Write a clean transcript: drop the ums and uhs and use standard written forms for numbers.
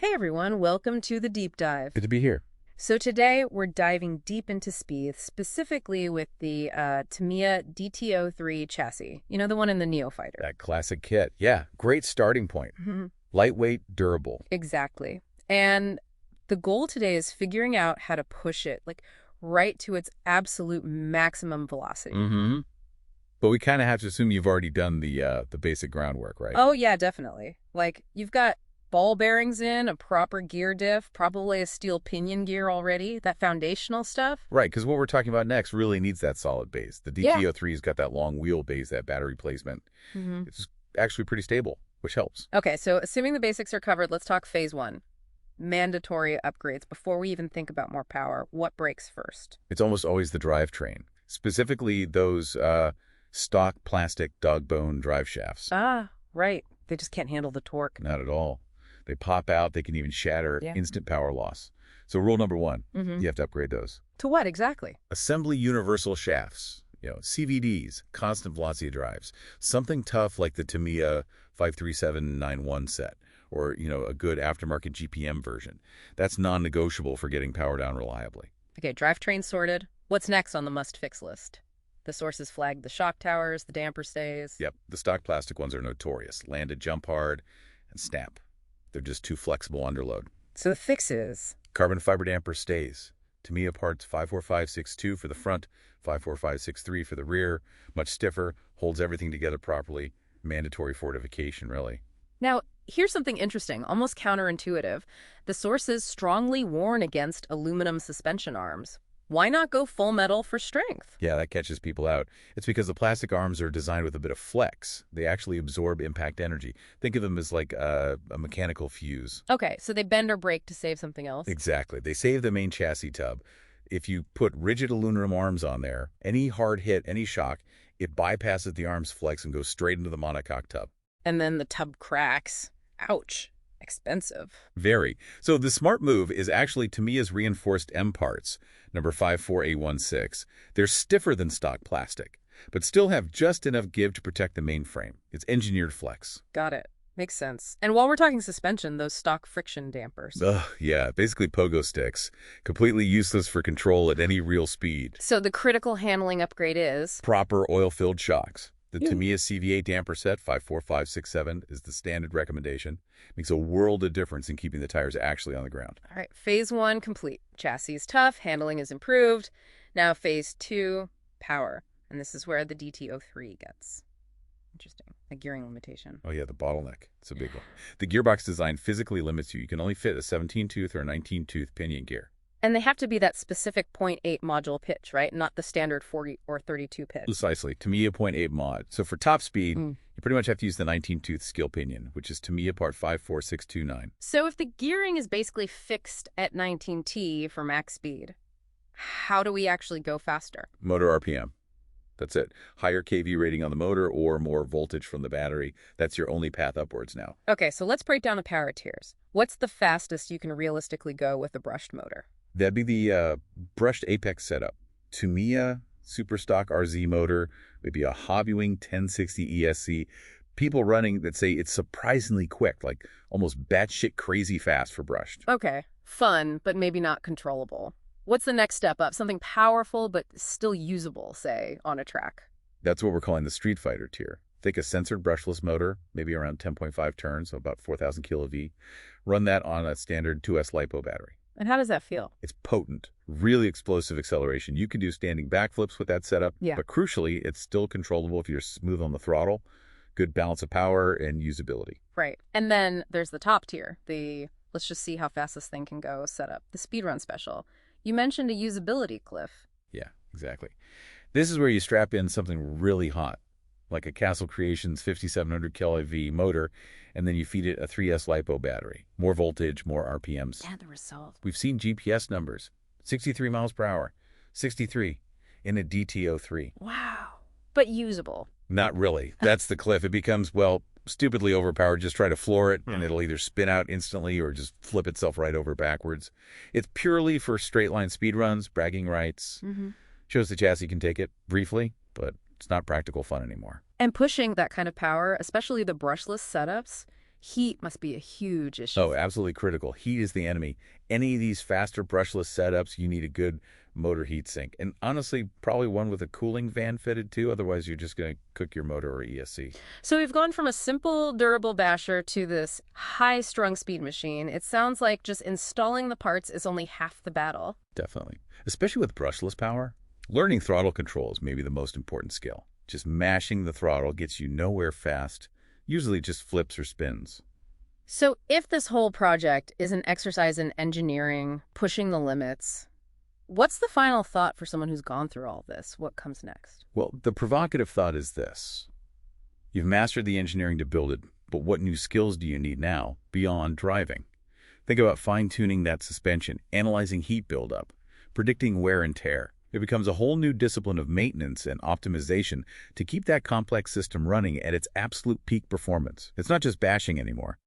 Hey everyone, welcome to the deep dive. Good to be here. So today we're diving deep into speed, specifically with the Tamiya DT-03 chassis. You know, the one in the Neo Fighter. That classic kit. Yeah, great starting point. Mhm. Lightweight, durable. Exactly. And the goal today is figuring out how to push it, like, right to its absolute maximum velocity. Mm-hmm. But we kind of have to assume you've already done the basic groundwork, right? Oh, yeah, definitely. Like, you've got ball bearings in, a proper gear diff, probably a steel pinion gear already, that foundational stuff. Right, because what we're talking about next really needs that solid base. The DT-03's got that long wheelbase, that battery placement. Mm-hmm. It's actually pretty stable, which helps. Okay, so assuming the basics are covered, let's talk phase one. Mandatory upgrades. Before we even think about more power, what breaks first? It's almost always the drivetrain, specifically those stock plastic dog bone drive shafts. Ah, right. They just can't handle the torque. Not at all. They pop out. They can even shatter. Yeah. Instant power loss. So rule number one, Mm-hmm. you have to upgrade those. To what exactly? Assembly universal shafts, CVDs, constant velocity drives, something tough like the Tamiya 53791 set, or, a good aftermarket GPM version. That's non-negotiable for getting power down reliably. Okay, drivetrain sorted. What's next on the must-fix list? The sources flagged the shock towers, the damper stays. Yep, the stock plastic ones are notorious. Landed jump hard and snap. They're just too flexible under load. So the fix is? Carbon fiber damper stays. Tamiya parts 54562 for the front, 54563 for the rear. Much stiffer, holds everything together properly. Mandatory fortification, really. Now, here's something interesting, almost counterintuitive. The sources strongly warn against aluminum suspension arms. Why not go full metal for strength? Yeah, that catches people out. It's because the plastic arms are designed with a bit of flex. They actually absorb impact energy. Think of them as like a mechanical fuse. Okay, so they bend or break to save something else? Exactly. They save the main chassis tub. If you put rigid aluminum arms on there, any hard hit, any shock, it bypasses the arm's flex and goes straight into the monocoque tub. And then the tub cracks. Ouch. Expensive. Very. So the smart move is actually Tamiya's reinforced M parts, number 54816. They're stiffer than stock plastic, but still have just enough give to protect the mainframe. It's engineered flex. Got it. Makes sense. And while we're talking suspension, those stock friction dampers. Ugh, yeah, basically pogo sticks. Completely useless for control at any real speed. So the critical handling upgrade is? Proper oil-filled shocks. The Tamiya CVA damper set 54567 is the standard recommendation. Makes a world of difference in keeping the tires actually on the ground. All right, phase one complete. Chassis is tough, handling is improved. Now phase two, power. And this is where the DT-03 gets interesting. A gearing limitation. Oh yeah, the bottleneck. It's a big one. The gearbox design physically limits you. You can only fit a 17-tooth or a 19-tooth pinion gear. And they have to be that specific 0.8 module pitch, right? Not the standard 40 or 32 pitch. Precisely. Tamiya 0.8 mod. So for top speed, you pretty much have to use the 19-tooth skill pinion, which is Tamiya part 54629. So if the gearing is basically fixed at 19T for max speed, how do we actually go faster? Motor RPM. That's it. Higher kV rating on the motor or more voltage from the battery. That's your only path upwards now. Okay, so let's break down the power tiers. What's the fastest you can realistically go with a brushed motor? That'd be the brushed Apex setup. Tamiya Superstock RZ motor, maybe a Hobbywing 1060 ESC. People running that say it's surprisingly quick, like almost batshit crazy fast for brushed. Okay, fun, but maybe not controllable. What's the next step up? Something powerful but still usable, say, on a track. That's what we're calling the Street Fighter tier. Think a censored brushless motor, maybe around 10.5 turns, so about 4,000 kilo V. Run that on a standard 2S LiPo battery. And how does that feel? It's potent, really explosive acceleration. You can do standing backflips with that setup, but crucially, it's still controllable if you're smooth on the throttle, good balance of power, and usability. Right. And then there's the top tier, the let's just see how fast this thing can go setup, the speedrun special. You mentioned a usability cliff. Yeah, exactly. This is where you strap in something really hot, like a Castle Creations 5700 kV motor, and then you feed it a 3S LiPo battery. More voltage, more RPMs. And the result. We've seen GPS numbers, 63 miles per hour, 63 in a DT-03. Wow. But usable. Not really. That's the cliff. It becomes, well, stupidly overpowered. Just try to floor it, and it'll either spin out instantly or just flip itself right over backwards. It's purely for straight-line speed runs, bragging rights. Shows the chassis can take it briefly, but it's not practical fun anymore. And pushing that kind of power, especially the brushless setups, Heat must be a huge issue. Oh, absolutely critical. Heat is the enemy. Any of these faster brushless setups, you need a good motor heat sink. And honestly, probably one with a cooling fan fitted too. Otherwise, you're just going to cook your motor or ESC. So we've gone from a simple, durable basher to this high-strung speed machine. It sounds like just installing the parts is only half the battle. Definitely. Especially with brushless power. Learning throttle control is maybe the most important skill. Just mashing the throttle gets you nowhere fast. Usually just flips or spins. So if this whole project is an exercise in engineering, pushing the limits, what's the final thought for someone who's gone through all this? What comes next? Well, the provocative thought is this. You've mastered the engineering to build it, but what new skills do you need now beyond driving? Think about fine-tuning that suspension, analyzing heat buildup, predicting wear and tear. It becomes a whole new discipline of maintenance and optimization to keep that complex system running at its absolute peak performance. It's not just bashing anymore.